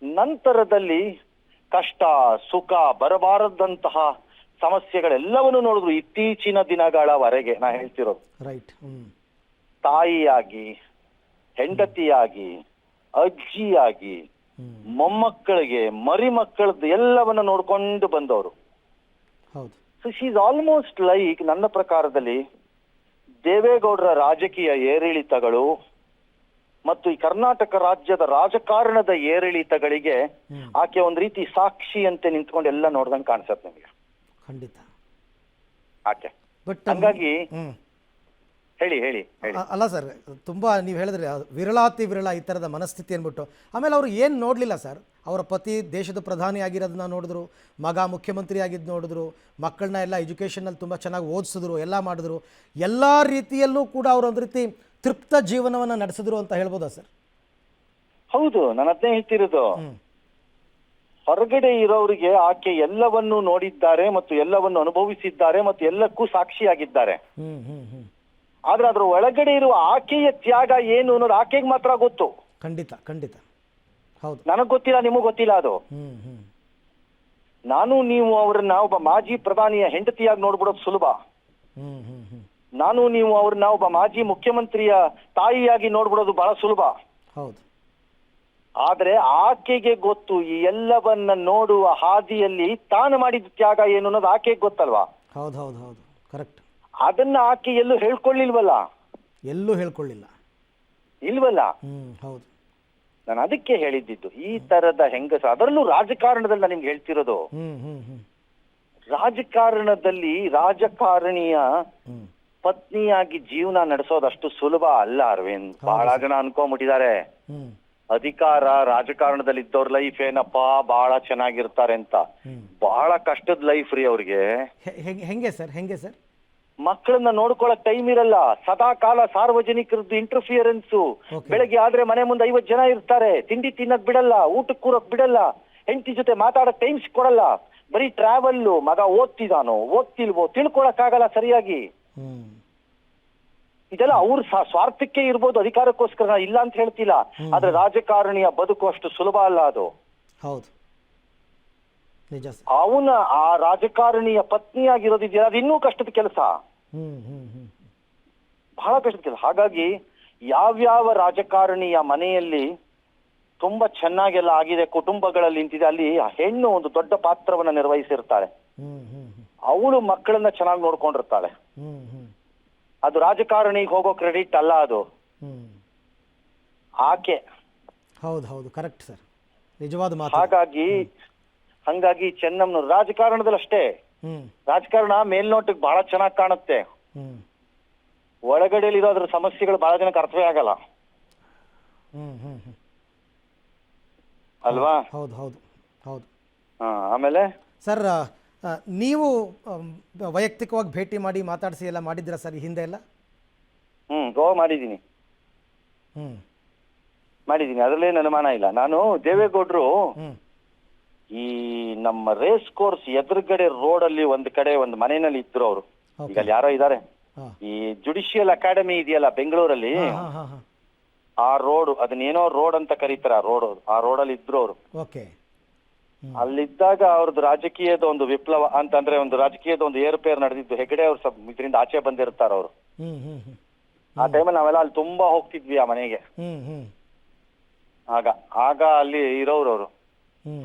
ನಂತರದಲ್ಲಿ ಕಷ್ಟ ಸುಖ ಬರಬಾರದಂತಹ ಸಮಸ್ಯೆಗಳೆಲ್ಲವನ್ನು ನೋಡಿದ್ರು. ಇತ್ತೀಚಿನ ದಿನಗಳವರೆಗೆ ನಾ ಹೇಳ್ತಿರೋದು. ರೈಟ್. ತಾಯಿಯಾಗಿ, ಹೆಂಡತಿಯಾಗಿ, ಅಜ್ಜಿಯಾಗಿ, ಮೊಮ್ಮಕ್ಕಳಿಗೆ, ಮರಿ ಮಕ್ಕಳದ್ದು ಎಲ್ಲವನ್ನ ನೋಡ್ಕೊಂಡು ಬಂದವರು. ಹೌದು. So she is almost like, ನನ್ನ ಪ್ರಕಾರದಲ್ಲಿ ದೇವೇಗೌಡರ ರಾಜಕೀಯ ಏರಿಳಿತಗಳು ಮತ್ತು ಈ ಕರ್ನಾಟಕ ರಾಜ್ಯದ ರಾಜಕಾರಣದ ಏರಿಳಿತಗಳಿಗೆ ಆಕೆ ಒಂದ್ ರೀತಿ ಸಾಕ್ಷಿಯಂತೆ ನಿಂತ್ಕೊಂಡು ಎಲ್ಲ ನೋಡ್ದಂಗೆ ಕಾಣಿಸತ್ತೆ ನಿಮಗೆ. ಖಂಡಿತ. ಆಕೆ ಬಟ್ ಹಂಗಾಗಿ ಹೇಳಿ ಹೇಳಿ ಹೇಳಿ. ಅಲ್ಲ ಸರ್, ತುಂಬ ನೀವು ಹೇಳಿದ್ರೆ ವಿರಳಾತಿ ವಿರಳ ಈ ಥರದ ಮನಸ್ಥಿತಿ ಅಂದ್ಬಿಟ್ಟು. ಆಮೇಲೆ ಅವರು ಏನು ನೋಡಲಿಲ್ಲ ಸರ್, ಅವರ ಪತಿ ದೇಶದ ಪ್ರಧಾನಿ ಆಗಿರೋದನ್ನ ನೋಡಿದ್ರು, ಮಗ ಮುಖ್ಯಮಂತ್ರಿ ಆಗಿದ್ದು ನೋಡಿದ್ರು, ಮಕ್ಕಳನ್ನ ಎಲ್ಲ ಎಜುಕೇಷನಲ್ಲಿ ತುಂಬ ಚೆನ್ನಾಗಿ ಓದಿಸಿದ್ರು, ಎಲ್ಲ ಮಾಡಿದ್ರು. ಎಲ್ಲ ರೀತಿಯಲ್ಲೂ ಕೂಡ ಅವರು ಒಂದು ರೀತಿ ತೃಪ್ತ ಜೀವನವನ್ನು ನಡೆಸಿದ್ರು ಅಂತ ಹೇಳ್ಬೋದಾ ಸರ್? ಹೌದು, ನಾನು ಅದನ್ನೇ ಹೇಳ್ತಿರೋದು. ಹೊರಗಡೆ ಇರೋರಿಗೆ ಆಕೆ ಎಲ್ಲವನ್ನೂ ನೋಡಿದ್ದಾರೆ ಮತ್ತು ಎಲ್ಲವನ್ನು ಅನುಭವಿಸಿದ್ದಾರೆ ಮತ್ತು ಎಲ್ಲಕ್ಕೂ ಸಾಕ್ಷಿಯಾಗಿದ್ದಾರೆ. ಆದ್ರೆ ಅದ್ರ ಒಳಗಡೆ ಇರುವ ಆಕೆಯ ತ್ಯಾಗ ಏನು ಅನ್ನೋದು ಆಕೆಗೆ ಮಾತ್ರ ಗೊತ್ತು. ಖಂಡಿತ ಖಂಡಿತ. ಹೌದು. ನನಗ್ ಗೊತ್ತಿಲ್ಲ, ನಿಮಗ್ ಗೊತ್ತಿಲ್ಲ ಅದು. ನಾನು ನೀವು ಅವ್ರನ್ನ ಒಬ್ಬ ಮಾಜಿ ಪ್ರಧಾನಿಯ ಹೆಂಡತಿಯಾಗಿ ನೋಡ್ಬಿಡೋದು ಸುಲಭ. ನಾನು ನೀವು ಅವ್ರನ್ನ ಒಬ್ಬ ಮಾಜಿ ಮುಖ್ಯಮಂತ್ರಿಯ ತಾಯಿಯಾಗಿ ನೋಡ್ಬಿಡೋದು ಬಹಳ ಸುಲಭ. ಹೌದು. ಆದ್ರೆ ಆಕೆಗೆ ಗೊತ್ತು, ಈ ಎಲ್ಲವನ್ನ ನೋಡುವ ಹಾದಿಯಲ್ಲಿ ತಾನು ಮಾಡಿದ ತ್ಯಾಗ ಏನು ಅನ್ನೋದು ಆಕೆಗೆ ಗೊತ್ತಲ್ವಾ? ಹೌದು ಹೌದು ಹೌದು, ಕರೆಕ್ಟ್. ಅದನ್ನ ಆಕೆ ಎಲ್ಲೂ ಹೇಳ್ಕೊಳ್ಳಿಲ್ವಲ್ಲ. ಎಲ್ಲೂ ಹೇಳ್ಕೊಳ್ಳಿಲ್ಲ. ಇಲ್ವಲ್ಲ. ಹೌದು. ನಾನು ಅದಕ್ಕೆ ಹೇಳಿದ್ದು ಈ ತರದ ಹೆಂಗಸ, ಅದರಲ್ಲೂ ರಾಜಕಾರಣದಲ್ಲಿ ನಾನು ನಿಮ್ಗೆ ಹೇಳ್ತಿರೋದು. ರಾಜಕಾರಣದಲ್ಲಿ ರಾಜಕಾರಣಿಯ ಪತ್ನಿಯಾಗಿ ಜೀವನ ನಡೆಸೋದಷ್ಟು ಸುಲಭ ಅಲ್ಲ ಅರವಿಂದ್. ಬಹಳ ಜನ ಅನ್ಕೊಂಡ್ಬಿಟ್ಟಿದ್ದಾರೆ ಅಧಿಕಾರ ರಾಜಕಾರಣದಲ್ಲಿ ಇದ್ದವ್ರ ಲೈಫ್ ಏನಪ್ಪಾ ಬಹಳ ಚೆನ್ನಾಗಿರ್ತಾರೆ ಅಂತ. ಬಹಳ ಕಷ್ಟದ ಲೈಫ್ ರೀ ಅವ್ರಿಗೆ. ಹೆಂಗೆ ಸರ್, ಹೆಂಗೆ ಸರ್? ಮಕ್ಕಳನ್ನ ನೋಡ್ಕೊಳಕ್ ಟೈಮ್ ಇರಲ್ಲ, ಸದಾ ಕಾಲ ಸಾರ್ವಜನಿಕರದ್ದು ಇಂಟರ್ಫಿಯರೆನ್ಸು. ಬೆಳಗ್ಗೆ ಆದ್ರೆ ಮನೆ ಮುಂದೆ 50 ಜನ ಇರ್ತಾರೆ, ತಿಂಡಿ ತಿನ್ನಕ್ ಬಿಡಲ್ಲ, ಊಟಕ್ಕೆ ಕೂರಕ್ ಬಿಡಲ್ಲ, ಹೆಂಡತಿ ಜೊತೆ ಮಾತಾಡಕ್ ಟೈಮ್ಸ್ ಕೊಡಲ್ಲ, ಬರೀ ಟ್ರಾವೆಲ್ಲು. ಮಗ ಓದ್ತಿದಾನೋ ಓದ್ತಿಲ್ವೋ ತಿಳ್ಕೊಳಕ್ ಆಗಲ್ಲ ಸರಿಯಾಗಿ. ಇದೆಲ್ಲ ಅವ್ರ ಸ್ವಾರ್ಥಕ್ಕೆ ಇರ್ಬೋದು, ಅಧಿಕಾರಕ್ಕೋಸ್ಕರ ಇಲ್ಲ ಅಂತ ಹೇಳ್ತಿಲ್ಲ. ಆದ್ರೆ ರಾಜಕಾರಣಿಯ ಬದುಕು ಅಷ್ಟು ಸುಲಭ ಅಲ್ಲ ಅದು. ಹೌದು, ನಿಜ. ಅವನ ಆ ರಾಜಕಾರಣಿಯ ಪತ್ನಿಯಾಗಿರೋದಿದೆಯಲ್ಲ, ಅದು ಇನ್ನೂ ಕಷ್ಟದ ಕೆಲಸ, ಬಹಳ ಕಷ್ಟದ ಕೆಲಸ. ಹಾಗಾಗಿ ಯಾವ್ಯಾವ ರಾಜಕಾರಣಿಯ ಮನೆಯಲ್ಲಿ ತುಂಬಾ ಚೆನ್ನಾಗೆಲ್ಲ ಆಗಿದೆ, ಕುಟುಂಬಗಳಲ್ಲಿ ನಿಂತಿದೆ, ಅಲ್ಲಿ ಹೆಣ್ಣು ಒಂದು ದೊಡ್ಡ ಪಾತ್ರವನ್ನ ನಿರ್ವಹಿಸಿರ್ತಾಳೆ. ಅವಳು ಮಕ್ಕಳನ್ನ ಚೆನ್ನಾಗಿ ನೋಡ್ಕೊಂಡಿರ್ತಾಳೆ. ಅದು ರಾಜಕಾರಣಿಗೆ ಹೋಗೋ ಕ್ರೆಡಿಟ್ ಅಲ್ಲ, ಅದು ಆಕೆ. ಹೌದು ಹೌದು, ಕರೆಕ್ಟ್ ಸರ್, ನಿಜವಾದ ಮಾತು. ಹಂಗಾಗಿ ಚೆನ್ನಮ್ಮನವ್ರು ರಾಜಕಾರಣದಲ್ಲಿ ಅಷ್ಟೇ. ರಾಜಕಾರಣ ಮೇಲ್ನೋಟಕ್ಕೆ ಬಹಳ ಚೆನ್ನಾಗಿ ಕಾಣುತ್ತೆ, ಒಳಗಡೆಯಲ್ಲಿ ಇರೋದ್ರ ಸಮಸ್ಯೆಗಳು ಬಹಳ ಜನಕ್ಕೆ ಅರ್ಥವೇ ಆಗಲ್ಲ ಅಲ್ವಾ? ಹೌದು ಹೌದು ಹೌದು. ಆಮೇಲೆ ಸರ್, ನೀವು ವೈಯಕ್ತಿಕವಾಗಿ ಭೇಟಿ ಮಾಡಿ ಮಾತಾಡಿಸಿ ಎಲ್ಲ ಮಾಡಿದ್ದೀರಾ ಸರ್ ಈ ಹಿಂದೆ ಎಲ್ಲ? ಗೋವಾ ಮಾಡಿದ್ದೀನಿ, ಅದರಲ್ಲೇನು ಅನುಮಾನ ಇಲ್ಲ. ನಾನು ದೇವೇಗೌಡರು ಈ ನಮ್ಮ ರೇಸ್ ಕೋರ್ಸ್ ಎದುರುಗಡೆ ರೋಡ್ ಅಲ್ಲಿ ಒಂದ್ ಕಡೆ ಒಂದು ಮನೆಯಲ್ಲಿ ಇದ್ರು ಅವರು. ಈಗ ಅಲ್ಲಿ ಯಾರೋ ಇದಾರೆ, ಈ ಜುಡಿಷಿಯಲ್ ಅಕಾಡೆಮಿ ಇದೆಯಲ್ಲ ಬೆಂಗಳೂರಲ್ಲಿ, ಆ ರೋಡ್, ಅದನ್ನೇನೋ ರೋಡ್ ಅಂತ ಕರೀತಾರೆ, ಆ ರೋಡಲ್ಲಿ ಇದ್ರು ಅವರು. ಅಲ್ಲಿದ್ದಾಗ ಅವ್ರದ್ದು ರಾಜಕೀಯದ ಒಂದು ವಿಪ್ಲವ ಅಂತಂದ್ರೆ ಒಂದು ರಾಜಕೀಯದ ಒಂದು ಏರುಪೇರು ನಡೆದಿದ್ದು. ಹೆಗಡೆ ಅವ್ರು ಇದರಿಂದ ಆಚೆ ಬಂದಿರ್ತಾರ ಅವರು. ಆ ಟೈಮಲ್ಲಿ ನಾವೆಲ್ಲ ಅಲ್ಲಿ ತುಂಬಾ ಹೋಗ್ತಿದ್ವಿ ಆ ಮನೆಗೆ. ಆಗ ಅಲ್ಲಿ ಇರೋರು ಅವರು.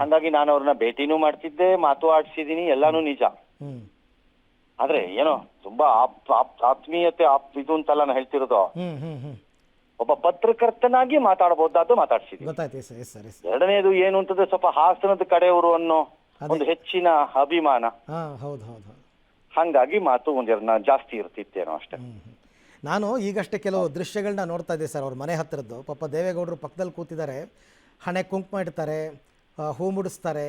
ಹಂಗಾಗಿ ನಾನು ಅವ್ರನ್ನ ಭೇಟಿನೂ ಮಾಡ್ತಿದ್ದೆ, ಮಾತು ಆಡ್ಸಿದೀನಿ, ಎಲ್ಲಾನು ನಿಜ. ಆದ್ರೆ ಏನೋ ತುಂಬಾ ಆತ್ಮೀಯತೆ ಇದು ಅಂತೆಲ್ಲ ನಾನು ಹೇಳ್ತಿರೋದು. ಒಬ್ಬ ಪತ್ರಕರ್ತನಾಗಿ ಮಾತಾಡಬಹುದಾದ್ದು ಮಾತಾಡ್ಸಿದ್ವಿ. ಎರಡನೇದು ಏನು ಅಂತಂದ್ರೆ ಸ್ವಲ್ಪ ಹಾಸನದ ಕಡೆಯವರು ಅನ್ನೋ ಒಂದು ಹೆಚ್ಚಿನ ಅಭಿಮಾನ. ಹಂಗಾಗಿ ಮಾತು ಜಾಸ್ತಿ ಇರ್ತಿತ್ತೇನೋ ಅಷ್ಟೇ. ನಾನು ಈಗಷ್ಟೇ ಕೆಲವು ದೃಶ್ಯಗಳನ್ನ ನೋಡ್ತಾ ಇದ್ದೆ ಸರ್, ಅವ್ರ ಮನೆ ಹತ್ತಿರದ್ದು. ಪಾಪ ದೇವೇಗೌಡರು ಪಕ್ಕದಲ್ಲಿ ಕೂತಿದ್ದಾರೆ, ಹಣೆ ಕುಂಕುಮ ಇಡ್ತಾರೆ, ಹೂ ಮುಡಿಸ್ತಾರೆ.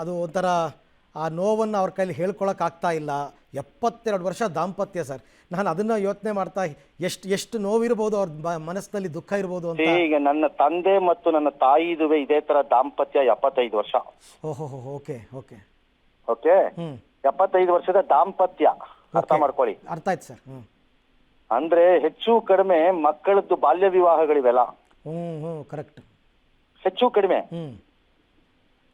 ಅದು ಒಂಥರ ಆ ನೋವನ್ನು ಅವ್ರ ಕೈಲಿ ಹೇಳ್ಕೊಳಕ್ಕಾಗ್ತಾ ಇಲ್ಲ. 72 ವರ್ಷ ದಾಂಪತ್ಯ ಸರ್. ನಾನು ಅದನ್ನು ಯೋಚನೆ ಮಾಡ್ತಾ ಎಷ್ಟು ನೋವಿರ್ಬೋದು ಅವ್ರ ಮನಸ್ಸಿನಲ್ಲಿ, ದುಃಖ ಇರ್ಬೋದು ಅಂತ. ಈಗ ನನ್ನ ತಂದೆ ಮತ್ತು ನನ್ನ ತಾಯಿದುವೆ ಇದೇ ತರ ದಾಂಪತ್ಯ 75 ವರ್ಷ. ಓಹೋ, ಓಕೆ ಓಕೆ ಓಕೆ, ಹ್ಞೂ 75 ವರ್ಷದ ದಾಂಪತ್ಯ, ಅರ್ಥ ಮಾಡ್ಕೊಳ್ಳಿ. ಅರ್ಥ ಆಯ್ತು ಸರ್. ಹ್ಞೂ ಅಂದ್ರೆ ಹೆಚ್ಚು ಕಡಿಮೆ ಮಕ್ಕಳದ್ದು ಬಾಲ್ಯ ವಿವಾಹಗಳಿವೆಲ್ಲ ಹ್ಞೂ ಕರೆಕ್ಟ್. ಹೆಚ್ಚು ಕಡಿಮೆ. ಹ್ಞೂ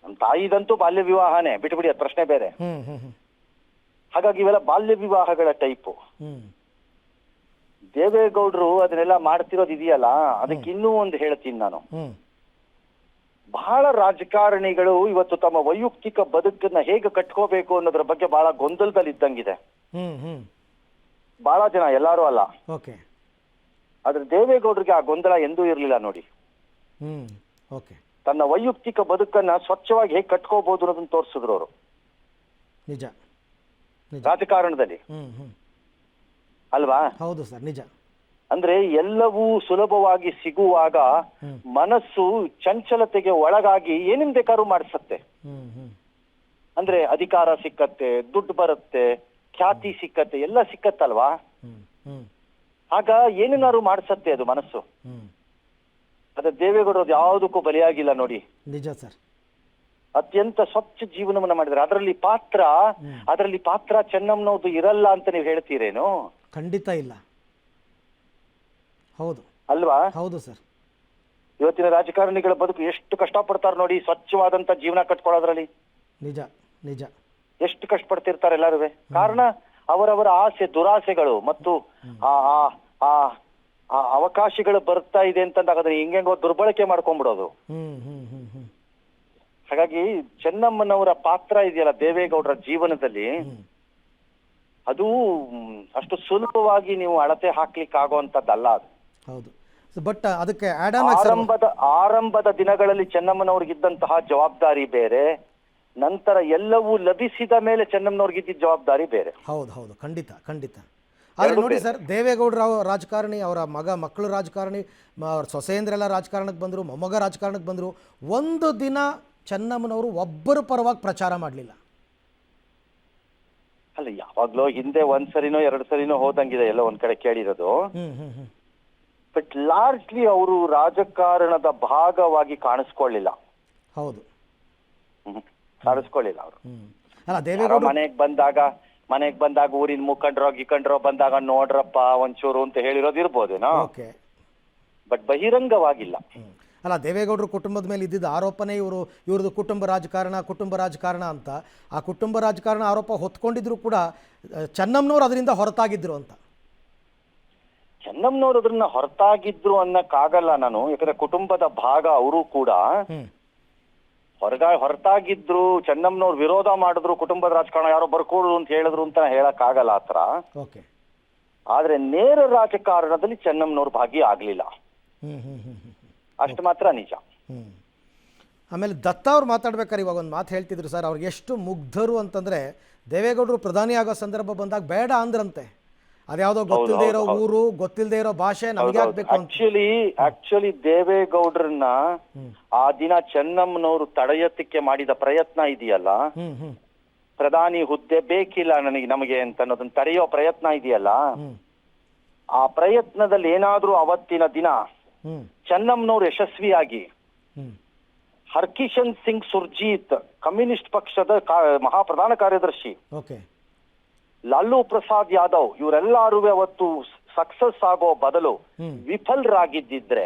ನಮ್ಮ ತಾಯಿದಂತೂ ಬಾಲ್ಯ ವಿವಾಹನೇ, ಬಿಟ್ಬಿಡಿ, ಅದು ಪ್ರಶ್ನೆ ಬೇರೆ. ಹ್ಞೂ ಹ್ಞೂ ಹ್ಞೂ ಹಾಗಾಗಿ ಇವೆಲ್ಲ ಬಾಲ್ಯ ವಿವಾಹಗಳ ಟೈಪು. ಹ್ಞೂ ದೇವೇಗೌಡರು ಅದನ್ನೆಲ್ಲ ಮಾಡ್ತಿರೋದು ಇದೆಯಲ್ಲ, ಅದಕ್ಕೆ ಇನ್ನೂ ಒಂದು ಹೇಳ್ತೀನಿ ನಾನು. ಹ್ಞೂ ಬಹಳ ರಾಜಕಾರಣಿಗಳು ಇವತ್ತು ತಮ್ಮ ವೈಯಕ್ತಿಕ ಬದುಕನ್ನ ಹೇಗೆ ಕಟ್ಕೋಬೇಕು ಅನ್ನೋದ್ರ ಬಗ್ಗೆ ಬಹಳ ಗೊಂದಲದಲ್ಲಿ ಇದ್ದಂಗಿದೆ. ಹ್ಞೂ ಹ್ಞೂ ಬಹಳ ಜನ, ಎಲ್ಲರೂ ಅಲ್ಲ. ಓಕೆ. ಆದ್ರೆ ದೇವೇಗೌಡರಿಗೆ ಆ ಗೊಂದಲ ಎಂದೂ ಇರಲಿಲ್ಲ ನೋಡಿ. ಹ್ಞೂ ಓಕೆ. ತನ್ನ ವೈಯಕ್ತಿಕ ಬದುಕನ್ನ ಸ್ವಚ್ಛವಾಗಿ ಹೇಗೆ ಕಟ್ಕೋಬಹುದು ಅನ್ನೋದನ್ನ ತೋರಿಸಿದ್ರು ಅವರು ನಿಜ ನಿಜ ರಾಜಕಾರಣದಲ್ಲಿ, ಹ್ಞೂ ಹ್ಞೂ ಅಲ್ವಾ? ಹೌದು ಸರ್, ನಿಜ. ಅಂದ್ರೆ ಎಲ್ಲವೂ ಸುಲಭವಾಗಿ ಸಿಗುವಾಗ ಮನಸ್ಸು ಚಂಚಲತೆಗೆ ಒಳಗಾಗಿ ಏನೇನ್ ಬೇಕಾದ್ರೂ ಮಾಡಿಸತ್ತೆ. ಹ್ಞೂ ಹ್ಞೂ ಅಂದ್ರೆ ಅಧಿಕಾರ ಸಿಕ್ಕತ್ತೆ, ದುಡ್ಡು ಬರುತ್ತೆ, ಖ್ಯಾತಿ ಸಿಕ್ಕತ್ತೆ, ಎಲ್ಲ ಸಿಕ್ಕತ್ತಲ್ವಾ? ಹ್ಞೂ ಹ್ಞೂ ಆಗ ಏನೇನಾದ್ರು ಮಾಡಿಸತ್ತೆ ಅದು ಮನಸ್ಸು. ಹ್ಞೂ ಅದ ದೇವೇಗೌಡರು ಯಾವುದಕ್ಕೂ ಬಲಿಯಾಗಿಲ್ಲ ನೋಡಿ. ನಿಜ ಸರ್. ಅತ್ಯಂತ ಸ್ವಚ್ಛ ಜೀವನವನ್ನ ಮಾಡಿದ್ರೆ ಅದರಲ್ಲಿ ಪಾತ್ರ ಚೆನ್ನಮ್ಮನವ್ರದ್ದು ಇರಲ್ಲ ಅಂತ ನೀವು ಹೇಳ್ತೀರೇನು? ಖಂಡಿತ ಇಲ್ಲ. ಹೌದು ಅಲ್ವಾ? ಹೌದು ಸರ್. ಇವತ್ತಿನ ರಾಜಕಾರಣಿಗಳ ಬದುಕು ಎಷ್ಟು ಕಷ್ಟಪಡ್ತಾರೆ ನೋಡಿ, ಸ್ವಚ್ಛವಾದಂತ ಜೀವನ ಕಟ್ಕೊಳ್ಳೋದ್ರಲ್ಲಿ. ನಿಜ ನಿಜ. ಎಷ್ಟು ಕಷ್ಟಪಡ್ತಿರ್ತಾರೆ ಎಲ್ಲರೂ. ಕಾರಣ ಅವರವರ ಆಸೆ ದುರಾಸೆಗಳು ಮತ್ತು ಆ ಆ ಆ ಅವಕಾಶಗಳು ಬರ್ತಾ ಇದೆ ಅಂತಂದಾಗ ಅದನ್ನ ಹೆಂಗೆಂಗೋ ದುರ್ಬಳಕೆ ಮಾಡ್ಕೊಂಡ್ಬಿಡೋದು. ಹ್ಮ್ ಹ್ಮ್ ಹ್ಮ್ ಹ್ಮ್ ಹಾಗಾಗಿ ಚೆನ್ನಮ್ಮನವರ ಪಾತ್ರ ಇದೆಯಲ್ಲ ದೇವೇಗೌಡರ ಜೀವನದಲ್ಲಿ, ಅದು ಅಷ್ಟು ಸುಲಭವಾಗಿ ನೀವು ಅಳತೆ ಹಾಕ್ಲಿಕ್ಕೆ ಆಗುವಂತದ್ದಲ್ಲ ಅದು. ಹೌದು. ಬಟ್ ಅದಕ್ಕೆ ಆರಂಭದ ದಿನಗಳಲ್ಲಿ ಚೆನ್ನಮ್ಮನವ್ರಿಗಿದ್ದಂತಹ ಜವಾಬ್ದಾರಿ ಬೇರೆ, ನಂತರ ಎಲ್ಲವೂ ಲಭಿಸಿದ ಮೇಲೆ ಚೆನ್ನಮ್ಮನವ್ರಿಗಿದ್ದ ಜವಾಬ್ದಾರಿ ಬೇರೆ. ಹೌದು ಹೌದು, ಖಂಡಿತ ಖಂಡಿತ. ಆದ್ರೆ ನೋಡಿ ಸರ್, ದೇವೇಗೌಡರ ರಾಜಕಾರಣಿ, ಅವರ ಮಕ್ಕಳು ರಾಜಕಾರಣಿ, ಅವ್ರ ಸೊಸೆಯಂದ್ರೆಲ್ಲ ರಾಜಕಾರಣಕ್ಕೆ ಬಂದರು, ಮೊಮ್ಮಗ ರಾಜಕಾರಣಕ್ಕೆ ಬಂದರು. ಒಂದು ದಿನ ಚೆನ್ನಮ್ಮನವರು ಒಬ್ಬರು ಪರವಾಗಿ ಪ್ರಚಾರ ಮಾಡಲಿಲ್ಲ. ಅಲ್ಲ, ಯಾವಾಗ್ಲೋ ಹಿಂದೆ ಒಂದ್ಸರಿನೋ 2 ಸರಿನೋ ಹೋದಂಗಿದೆ, ಎಲ್ಲ ಒಂದ್ ಕಡೆ ಕೇಳಿರೋದು. ಬಟ್ ಲಾರ್ಜ್ಲಿ ಅವರು ರಾಜಕಾರಣದ ಭಾಗವಾಗಿ ಕಾಣಿಸ್ಕೊಳ್ಳಿಲ್ಲ. ಹೌದು, ಕಾಣಿಸ್ಕೊಳ್ಳಿಲ್ಲ ಅವರು. ಅಲ್ಲ, ದೇವೇಗೌಡ ಮನೆಗ್ ಬಂದಾಗ ಊರಿನ ಮುಖಂಡ್ರೋ ಬಂದಾಗ ನೋಡ್ರಪ್ಪ ಒಂಚೂರು ಅಂತ ಹೇಳಿರೋದು ಇರ್ಬೋದೇನೋ, ಬಟ್ ಬಹಿರಂಗವಾಗಿಲ್ಲ. ಅಲ್ಲ, ದೇವೇಗೌಡರ ಕುಟುಂಬದ ಮೇಲೆ ಇದ್ದಿದ್ದ ಆರೋಪನೇ ಇವ್ರದ್ದು ಕುಟುಂಬ ರಾಜಕಾರಣ ಅಂತ. ಆ ಕುಟುಂಬ ರಾಜಕಾರಣ ಆರೋಪ ಹೊತ್ಕೊಂಡಿದ್ರು ಕೂಡ ಚೆನ್ನಮ್ಮನವ್ರು ಅದರಿಂದ ಹೊರತಾಗಿದ್ರು ಅಂತ. ಚೆನ್ನಮ್ಮನವ್ರು ಅದನ್ನ ಹೊರತಾಗಿದ್ರು ಅನ್ನಕ್ಕಾಗಲ್ಲ ನಾನು, ಯಾಕಂದ್ರೆ ಕುಟುಂಬದ ಭಾಗ ಅವರು ಕೂಡ. ಹೊರತಾಗಿದ್ರು, ಚೆನ್ನಮ್ಮನವ್ರು ವಿರೋಧ ಮಾಡಿದ್ರು, ಕುಟುಂಬದ ರಾಜಕಾರಣ ಯಾರೋ ಬರ್ಕೊಡು ಅಂತ ಹೇಳಿದ್ರು ಅಂತ ಹೇಳಕ್ ಆಗಲ್ಲ ಆತರ. ಆದ್ರೆ ನೇರ ರಾಜಕಾರಣದಲ್ಲಿ ಚೆನ್ನಮ್ಮನವ್ರು ಭಾಗಿ ಆಗ್ಲಿಲ್ಲ, ಅಷ್ಟು ಮಾತ್ರ ನಿಜ. ಆಮೇಲೆ ದತ್ತ ಅವ್ರು ಮಾತಾಡ್ಬೇಕಾದ್ರೆ ಇವಾಗ ಒಂದು ಮಾತು ಹೇಳ್ತಿದ್ರು ಸರ್, ಅವ್ರಿಗೆ ಎಷ್ಟು ಮುಗ್ಧರು ಅಂತಂದ್ರೆ, ದೇವೇಗೌಡರು ಪ್ರಧಾನಿ ಆಗೋ ಸಂದರ್ಭ ಬಂದಾಗ ಬೇಡ ಅಂದ್ರಂತೆ. ಅದ್ಯಾವುದೋ ಗೊತ್ತಿಲ್ಲದೆ ಇರೋ ಊರು, ಗೊತ್ತಿಲ್ಲದೆ ಇರೋ ಭಾಷೆ ನಮಗೆ ಆಗ್ಬೇಕು ಅಂತ. ಆಕ್ಚುಲಿ ದೇವೇಗೌಡರನ್ನ ಆ ದಿನ ಚೆನ್ನಮ್ಮನವರು ತಡೆಯತ್ತಕ್ಕೆ ಮಾಡಿದ ಪ್ರಯತ್ನ ಇದೆಯಲ್ಲ, ಪ್ರಧಾನಿ ಹುದ್ದೆ ಬೇಕಿಲ್ಲ ನಮಗೆ ಅಂತ ಅನ್ನೋದನ್ನ ತಡೆಯೋ ಪ್ರಯತ್ನ ಇದೆಯಲ್ಲ, ಆ ಪ್ರಯತ್ನದಲ್ಲಿ ಏನಾದ್ರೂ ಅವತ್ತಿನ ದಿನ ಚೆನ್ನಮ್ಮನವರು ಯಶಸ್ವಿಯಾಗಿ ಹರ್ಕಿಶನ್ ಸಿಂಗ್ ಸುರ್ಜೀತ್, ಕಮ್ಯುನಿಸ್ಟ್ ಪಕ್ಷದ ಮಹಾಪ್ರಧಾನ ಕಾರ್ಯದರ್ಶಿ, ಲಾಲೂ ಪ್ರಸಾದ್ ಯಾದವ್, ಇವರೆಲ್ಲರೂ ಅವತ್ತು ಸಕ್ಸಸ್ ಆಗೋ ಬದಲು ವಿಫಲರಾಗಿದ್ದಿದ್ರೆ,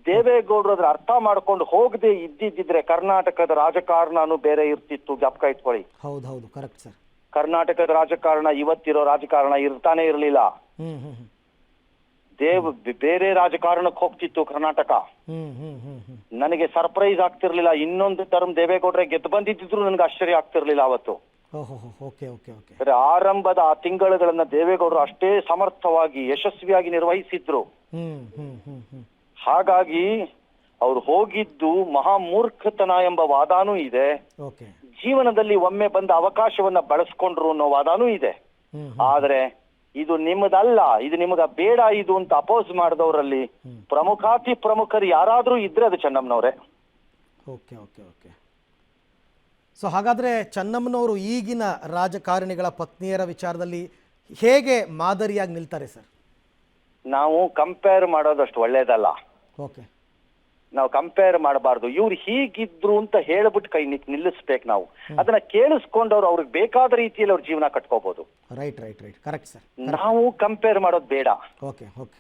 ದೇವೇಗೌಡರು ಅದ್ರ ಅರ್ಥ ಮಾಡ್ಕೊಂಡು ಹೋಗದೆ ಇದ್ದಿದ್ರೆ ಕರ್ನಾಟಕದ ರಾಜಕಾರಣನೂ ಬೇರೆ ಇರ್ತಿತ್ತು. ಜ್ಞಾಪಕ ಇಟ್ಕೊಳ್ಳಿ. ಹೌದು, ಕರೆಕ್ಟ್ ಸರ್. ಕರ್ನಾಟಕದ ರಾಜಕಾರಣ ಇವತ್ತಿರೋ ರಾಜಕಾರಣ ಇರ್ತಾನೆ ಇರ್ಲಿಲ್ಲ. ಬೇರೆ ರಾಜಕಾರಣಕ್ಕೆ ಹೋಗ್ತಿತ್ತು ಕರ್ನಾಟಕ. ನನಗೆ ಸರ್ಪ್ರೈಸ್ ಆಗ್ತಿರ್ಲಿಲ್ಲ, ಇನ್ನೊಂದು ಟರ್ಮ್ ದೇವೇಗೌಡರೆ ಗೆದ್ದು ಬಂದಿದ್ರು ನನಗೆ ಆಶ್ಚರ್ಯ ಆಗ್ತಿರ್ಲಿಲ್ಲ ಅವತ್ತು. ಆರಂಭದ ಆ ತಿಂಗಳುಗಳನ್ನ ದೇವೇಗೌಡರು ಅಷ್ಟೇ ಸಮರ್ಥವಾಗಿ ಯಶಸ್ವಿಯಾಗಿ ನಿರ್ವಹಿಸಿದ್ರು. ಹಾಗಾಗಿ ಅವ್ರು ಹೋಗಿದ್ದು ಮಹಾಮೂರ್ಖತನ ಎಂಬ ವಾದಾನೂ ಇದೆ, ಜೀವನದಲ್ಲಿ ಒಮ್ಮೆ ಬಂದ ಅವಕಾಶವನ್ನ ಬಳಸ್ಕೊಂಡ್ರು ಅನ್ನೋ ವಾದಾನೂ ಇದೆ. ಆದ್ರೆ ಇದು ನಿಮ್ಮದಲ್ಲ, ಇದು ನಿಮಗ ಬೇಡ ಇದು ಅಂತ ಅಪೋಸ್ ಮಾಡಿದವರಲ್ಲಿ ಪ್ರಮುಖರು ಯಾರಾದ್ರೂ ಇದ್ರೆ ಅದು ಚೆನ್ನಮ್ಮನವ್ರೆ. Okay okay okay. ಸೊ ಹಾಗಾದರೆ ಚೆನ್ನಮ್ಮನವರು ಈಗಿನ ರಾಜಕಾರಣಿಗಳ ಪತ್ನಿಯರ ವಿಚಾರದಲ್ಲಿ ಹೇಗೆ ಮಾದರಿಯಾಗಿ ನಿಲ್ತಾರೆ ಸರ್? ನಾವು ಕಂಪೇರ್ ಮಾಡೋದಷ್ಟು ಒಳ್ಳೇದಲ್ಲ. ಓಕೆ. ನಾವು ಕಂಪೇರ್ ಮಾಡಬಾರ್ದು. ಇವ್ರು ಹೀಗಿದ್ರು ಅಂತ ಹೇಳ್ಬಿಟ್ಟು ಕೈ ನಿಲ್ಲಿಸ್ಬೇಕು ನಾವು. ಅದನ್ನ ಕೇಳಿಸ್ಕೊಂಡವ್ರು ಅವ್ರಿಗೆ ಬೇಕಾದ ರೀತಿಯಲ್ಲಿ ಅವ್ರ ಜೀವನ ಕಟ್ಕೋಬಹುದು. Right right right, correct sir. ನಾವು ಕಂಪೇರ್ ಮಾಡೋದು ಬೇಡ. Okay okay.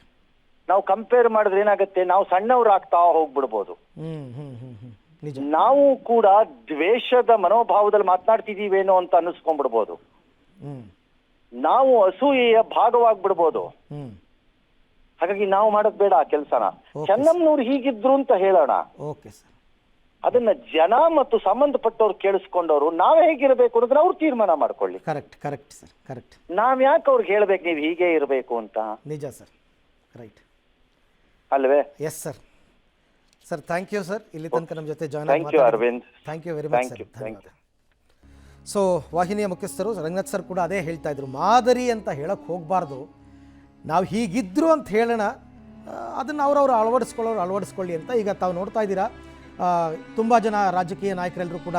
ನಾವು ಕಂಪೇರ್ ಮಾಡಿದ್ರೆ ಏನಾಗುತ್ತೆ, ನಾವು ಸಣ್ಣವ್ರಾಗ್ತಾ ಹೋಗ್ಬಿಡ್ಬೋದು. ನಿಜ. ನಾವು ಕೂಡ ದ್ವೇಷದ ಮನೋಭಾವದಲ್ಲಿ ಮಾತನಾಡ್ತಿದೀವೇನೋ ಅಂತ ಅನ್ನಿಸ್ಕೊಂಡ್ಬಿಡ್ಬೋದು. ನಾವು ಅಸೂಯೆಯ ಭಾಗವಾಗ್ಬಿಡ್ಬೋದು. ಹಾಗಾಗಿ ನಾವು ಮಾಡೋದ್ ಬೇಡ ಆ ಕೆಲಸನ. ಚೆನ್ನಮ್ಮನವ್ರು ಹೀಗಿದ್ರು ಅಂತ ಹೇಳೋಣ. Okay sir. ಅದನ್ನ ಜನ ಮತ್ತು ಸಂಬಂಧಪಟ್ಟವ್ರು ಕೇಳಿಸ್ಕೊಂಡವ್ರು ನಾವ್ ಹೇಗಿರ್ಬೇಕು ಅನ್ನೋದನ್ನ ಅವ್ರು ತೀರ್ಮಾನ ಮಾಡ್ಕೊಳ್ಳಿ. Correct correct sir, correct. ನಾವ್ ಯಾಕೆ ಅವ್ರಿಗೆ ಹೇಳ್ಬೇಕು ನೀವು ಹೀಗೆ ಇರಬೇಕು ಅಂತ? ನಿಜ ಸರ್, ರೈಟ್ ಅಲ್ವೇ? Yes sir. Sir thank you sir, ಇಲ್ಲಿ ತನಕ ನಮ್ಮ ಜೊತೆ join thank you Aravind. Thank you very much sir, ಧನ್ಯವಾದ. ಸೊ ವಾಹಿನಿಯ ಮುಖ್ಯಸ್ಥರು ರಂಗನಾಥ್ ಸರ್ ಕೂಡ ಅದೇ ಹೇಳ್ತಾ ಇದ್ರು, ಮಾದರಿ ಅಂತ ಹೇಳಕ್ಕೆ ಹೋಗಬಾರ್ದು, ನಾವು ಹೀಗಿದ್ರು ಅಂತ ಹೇಳೋಣ, ಅದನ್ನು ಅವರವರು ಅಳವಡಿಸ್ಕೊಳ್ಳಿ ಅಂತ. ಈಗ ತಾವು ನೋಡ್ತಾ ಇದ್ದೀರಾ, ತುಂಬ ಜನ ರಾಜಕೀಯ ನಾಯಕರೆಲ್ಲರೂ ಕೂಡ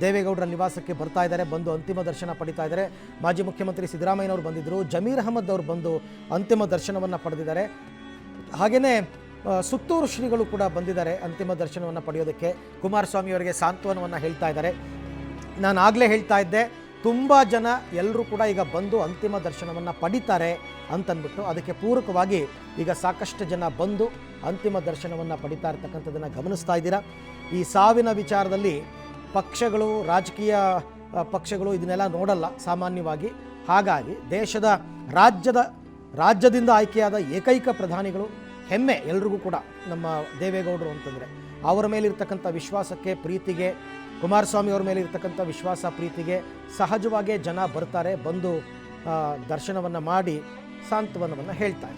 ದೇವೇಗೌಡರ ನಿವಾಸಕ್ಕೆ ಬರ್ತಾ ಇದ್ದಾರೆ, ಬಂದು ಅಂತಿಮ ದರ್ಶನ ಪಡಿತಾ ಇದ್ದಾರೆ. ಮಾಜಿ ಮುಖ್ಯಮಂತ್ರಿ ಸಿದ್ದರಾಮಯ್ಯನವರು ಬಂದಿದ್ದರು, ಜಮೀರ್ ಅಹಮದ್ ಅವರು ಬಂದು ಅಂತಿಮ ದರ್ಶನವನ್ನು ಪಡೆದಿದ್ದಾರೆ. ಹಾಗೆಯೇ ಸುತ್ತೂರು ಶ್ರೀಗಳು ಕೂಡ ಬಂದಿದ್ದಾರೆ ಅಂತಿಮ ದರ್ಶನವನ್ನು ಪಡೆಯೋದಕ್ಕೆ. ಕುಮಾರಸ್ವಾಮಿ ಅವರಿಗೆ ಸಾಂತ್ವನವನ್ನು ಹೇಳ್ತಾ ಇದ್ದಾರೆ. ನಾನು ಆಗಲೇ ಹೇಳ್ತಾ ಇದ್ದೆ, ತುಂಬ ಜನ ಎಲ್ಲರೂ ಕೂಡ ಈಗ ಬಂದು ಅಂತಿಮ ದರ್ಶನವನ್ನು ಪಡಿತಾರೆ ಅಂತಂದ್ಬಿಟ್ಟು, ಅದಕ್ಕೆ ಪೂರಕವಾಗಿ ಈಗ ಸಾಕಷ್ಟು ಜನ ಬಂದು ಅಂತಿಮ ದರ್ಶನವನ್ನು ಪಡಿತಾ ಇರ್ತಕ್ಕಂಥದ್ದನ್ನು ಗಮನಿಸ್ತಾ ಇದ್ದೀರಾ. ಈ ಸಾವಿನ ವಿಚಾರದಲ್ಲಿ ಪಕ್ಷಗಳು, ರಾಜಕೀಯ ಪಕ್ಷಗಳು ಇದನ್ನೆಲ್ಲ ನೋಡಲ್ಲ ಸಾಮಾನ್ಯವಾಗಿ. ಹಾಗಾಗಿ ದೇಶದ ರಾಜ್ಯದಿಂದ ಆಯ್ಕೆಯಾದ ಏಕೈಕ ಪ್ರಧಾನಿಗಳು, ಹೆಮ್ಮೆ ಎಲ್ರಿಗೂ ಕೂಡ ನಮ್ಮ ದೇವೇಗೌಡರು ಅಂತಂದರೆ. ಅವರ ಮೇಲಿರ್ತಕ್ಕಂಥ ವಿಶ್ವಾಸಕ್ಕೆ, ಪ್ರೀತಿಗೆ, ಕುಮಾರಸ್ವಾಮಿ ಅವ್ರ ಮೇಲೆ ಇರ್ತಕ್ಕಂಥ ವಿಶ್ವಾಸ ಪ್ರೀತಿಗೆ ಸಹಜವಾಗೇ ಜನ ಬರ್ತಾರೆ, ಬಂದು ದರ್ಶನವನ್ನು ಮಾಡಿ ಸಾಂತ್ವನವನ್ನು ಹೇಳ್ತಾರೆ.